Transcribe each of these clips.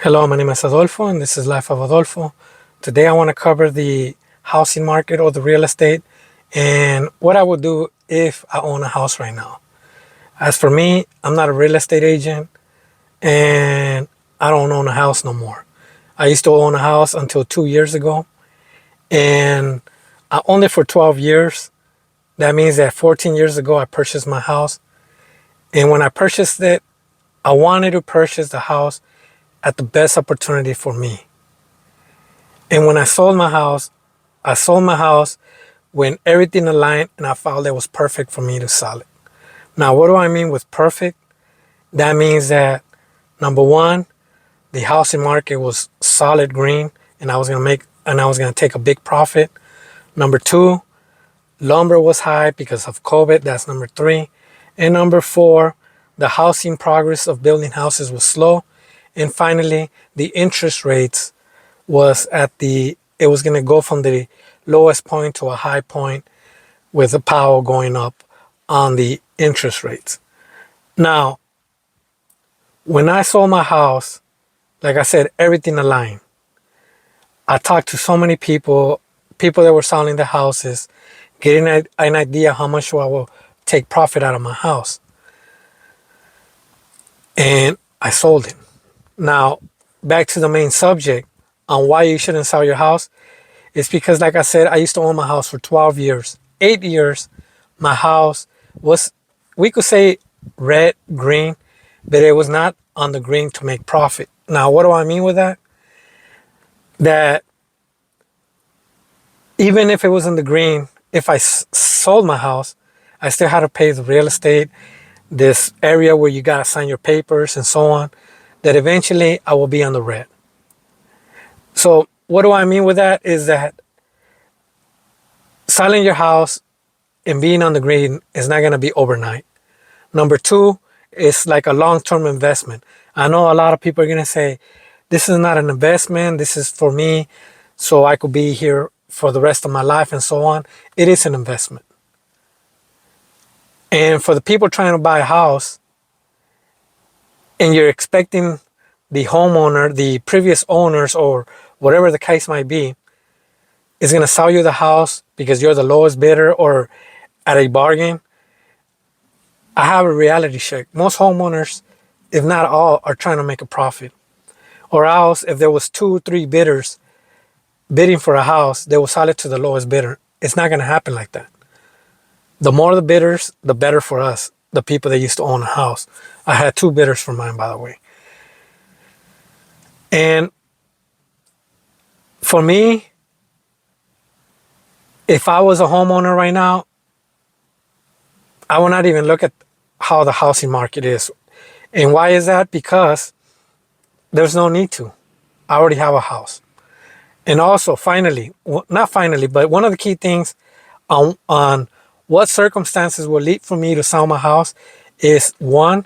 Hello, my name is Adolfo and this is Life of Adolfo. Today I want to cover the housing market or the real estate and what I would do if I own a house right now. As for me, I'm not a real estate agent and I don't own a house no more. I used to own a house until 2 years ago and I owned it for 12 years. That means that 14 years ago I purchased my house, and when I purchased it, I wanted to purchase the house at the best opportunity for me. And when I sold my house when everything aligned and I felt it was perfect for me to sell it. Now, what do I mean with perfect? That means that number one, the housing market was solid green and I was gonna take a big profit. Number two, lumber was high because of COVID. That's number three. And number four, the housing progress of building houses was slow. And finally, the interest rates it was going to go from the lowest point to a high point with the power going up on the interest rates. Now, when I sold my house, like I said, everything aligned. I talked to so many people that were selling the houses, getting an idea how much I will take profit out of my house. And I sold it. Now, back to the main subject on why you shouldn't sell your house. It's because, like I said, I used to own my house for 12 years. 8 years, my house was, we could say red, green, but it was not on the green to make profit. Now, what do I mean with that? That even if it was in the green, if I sold my house, I still had to pay the real estate, this area where you got to sign your papers and so on, that eventually I will be on the red. So what do I mean with that is that selling your house and being on the green is not going to be overnight. Number two, it's like a long-term investment. I know a lot of people are going to say, this is not an investment. This is for me so I could be here for the rest of my life and so on. It is an investment. And for the people trying to buy a house and you're expecting the homeowner, the previous owners, or whatever the case might be, is going to sell you the house because you're the lowest bidder or at a bargain, I have a reality check. Most homeowners, if not all, are trying to make a profit. Or else, if there was 2 or 3 bidders bidding for a house, they will sell it to the lowest bidder. It's not going to happen like that. The more the bidders, the better for us, the people that used to own a house. I had 2 bidders for mine, by the way. And for me, if I was a homeowner right now, I would not even look at how the housing market is. And why is that? Because there's no need to. I already have a house. And also, finally, not finally, but one of the key things on what circumstances will lead for me to sell my house is, one,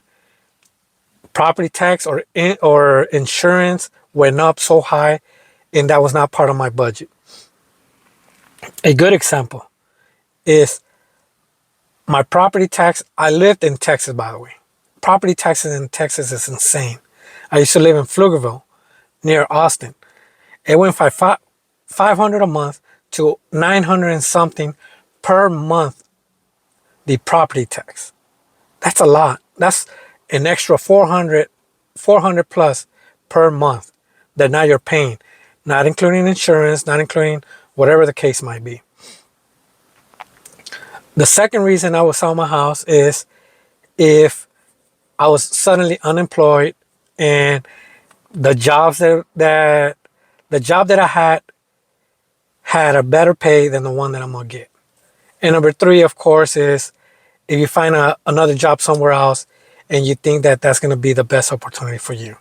property tax or insurance went up so high and that was not part of my budget. A good example is my property tax. I lived in Texas, by the way. Property taxes in Texas is insane. I used to live in Pflugerville near Austin. It went from $500 a month to $900 and something per month, the property tax. That's a lot. That's an extra 400 plus per month that now you're paying, not including insurance, not including whatever the case might be. The second reason I would sell my house is if I was suddenly unemployed and the job that I had a better pay than the one that I'm gonna get. And number three, of course, is if you find another job somewhere else and you think that that's gonna be the best opportunity for you.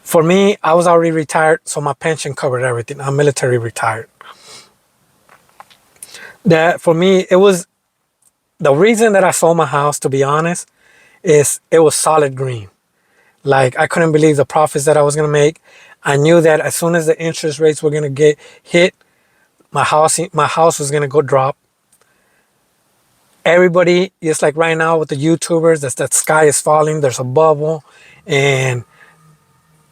For me, I was already retired, so my pension covered everything. I'm military retired. That for me, it was the reason that I sold my house, to be honest, is it was solid green. Like, I couldn't believe the profits that I was going to make. I knew that as soon as the interest rates were going to get hit, my house was going to go drop. Everybody, just like right now with the YouTubers, that sky is falling, there's a bubble. And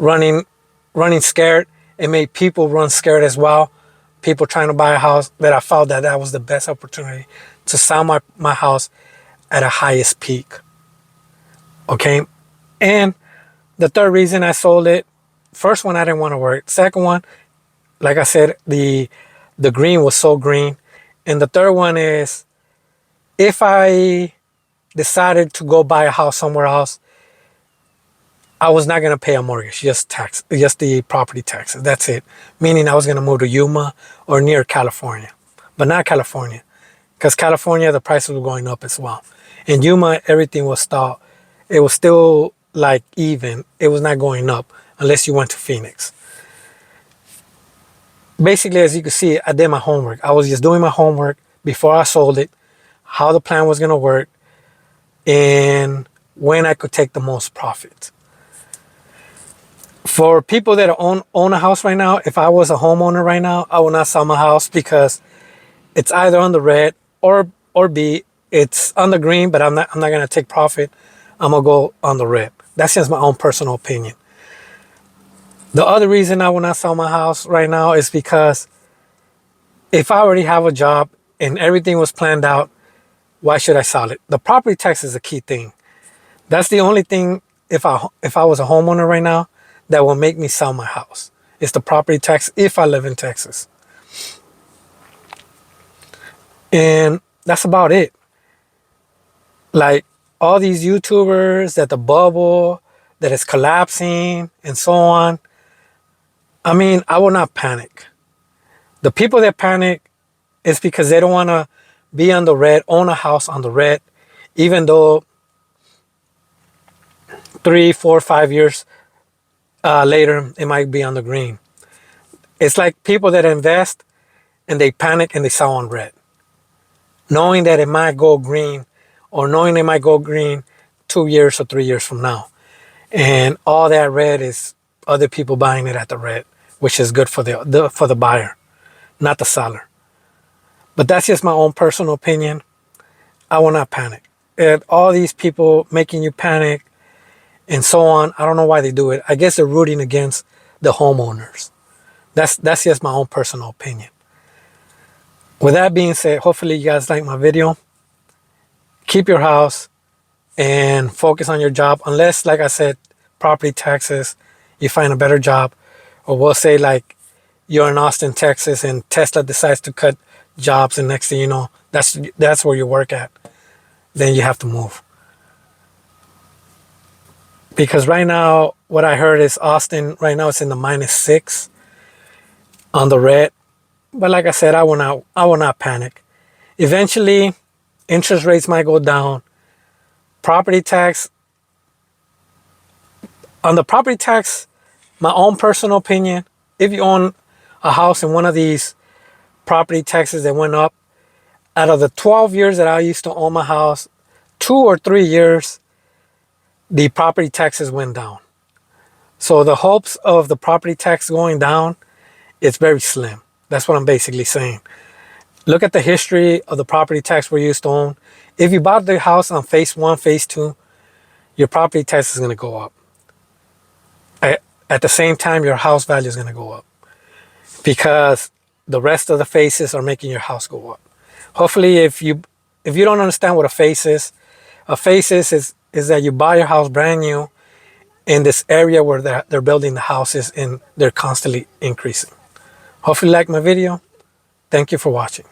running scared. It made people run scared as well. People trying to buy a house, that I felt that that was the best opportunity to sell my house at a highest peak. Okay. And the third reason I sold it, first one, I didn't want to work. Second one, like I said, the green was so green. And the third one is, if I decided to go buy a house somewhere else, I was not going to pay a mortgage, just the property taxes. That's it. Meaning I was going to move to Yuma or near California, but not California, because California, the prices were going up as well. In Yuma, everything was stalled. It was still like even. It was not going up unless you went to Phoenix. Basically, as you can see, I did my homework. I was just doing my homework before I sold it, how the plan was going to work, and when I could take the most profit. For people that own a house right now, if I was a homeowner right now, I would not sell my house, because it's either on the red or B, it's on the green, but I'm not going to take profit. I'm going to go on the red. That's just my own personal opinion. The other reason I will not sell my house right now is because if I already have a job and everything was planned out, why should I sell it? The property tax is a key thing. That's the only thing, if I was a homeowner right now, that will make me sell my house. It's the property tax if I live in Texas. And that's about it. Like all these YouTubers, that the bubble, that is collapsing and so on. I mean, I will not panic. The people that panic is because they don't want to be on the red, own a house on the red, even though 3, 4, 5 years later, it might be on the green. It's like people that invest and they panic and they sell on red, knowing that it might go green, or knowing it might go green 2 years or 3 years from now. And all that red is other people buying it at the red, which is good for the buyer, not the seller. But that's just my own personal opinion. I will not panic. And all these people making you panic and so on, I don't know why they do it. I guess they're rooting against the homeowners. That's just my own personal opinion. With that being said, hopefully you guys like my video. Keep your house and focus on your job. Unless, like I said, property taxes, you find a better job. Or we'll say like you're in Austin, Texas, and Tesla decides to cut jobs, and next thing you know, that's where you work at. Then you have to move. Because right now, what I heard is Austin, right now it's in the -6 on the red. But like I said, I will not panic. Eventually, interest rates might go down. Property tax, on the property tax, my own personal opinion, if you own a house in one of these property taxes that went up, out of the 12 years that I used to own my house, 2 or 3 years, the property taxes went down. So the hopes of the property tax going down, it's very slim. That's what I'm basically saying. Look at the history of the property tax we used to own. If you bought the house on phase 1, phase 2, your property tax is going to go up. At the same time, your house value is going to go up, because the rest of the phases are making your house go up. Hopefully, if you don't understand what a phase is is that you buy your house brand new in this area where they're building the houses and they're constantly increasing. Hopefully you like my video. Thank you for watching.